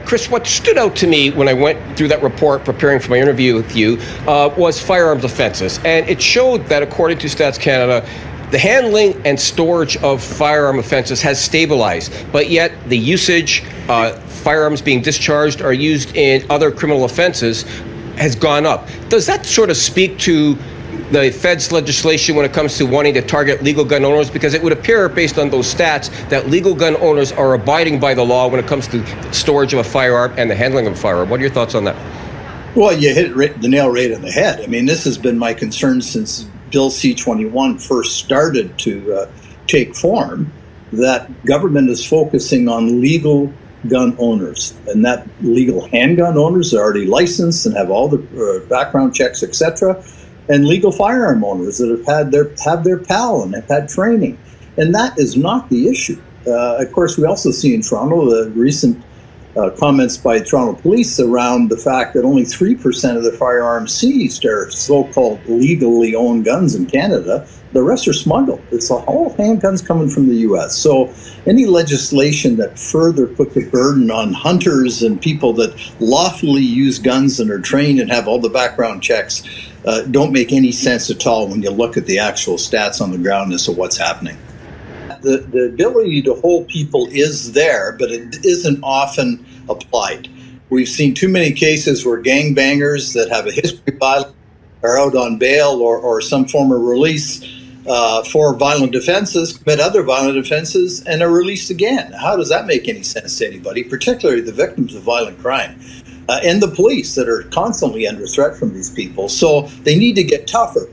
Chris, what stood out to me when I went through that report preparing for my interview with you was firearms offenses. And it showed that, according to Stats Canada, the handling and storage of firearm offenses has stabilized, but yet the usage, firearms being discharged or used in other criminal offenses, has gone up. Does that sort of speak to the Fed's legislation when it comes to wanting to target legal gun owners? Because it would appear, based on those stats, that legal gun owners are abiding by the law when it comes to storage of a firearm and the handling of a firearm. What are your thoughts on that? Well, you hit the nail right on the head. I mean, this has been my concern since Bill C-21 first started to take form, that government is focusing on legal gun owners, and that legal handgun owners are already licensed and have all the background checks, etc., and legal firearm owners that have their PAL and have had training. And that is not the issue. Of course, we also see in Toronto the recent comments by Toronto police around the fact that only 3% of the firearms seized are so-called legally owned guns in Canada. The rest are smuggled. It's all handguns coming from the U.S. So any legislation that further put the burden on hunters and people that lawfully use guns and are trained and have all the background checks don't make any sense at all when you look at the actual stats on the ground as to what's happening. The ability to hold people is there, but it isn't often applied. We've seen too many cases where gangbangers that have a history of violence are out on bail or some form of release for violent offenses, commit other violent offenses, and are released again. How does that make any sense to anybody, particularly the victims of violent crime? And the police that are constantly under threat from these people. So they need to get tougher.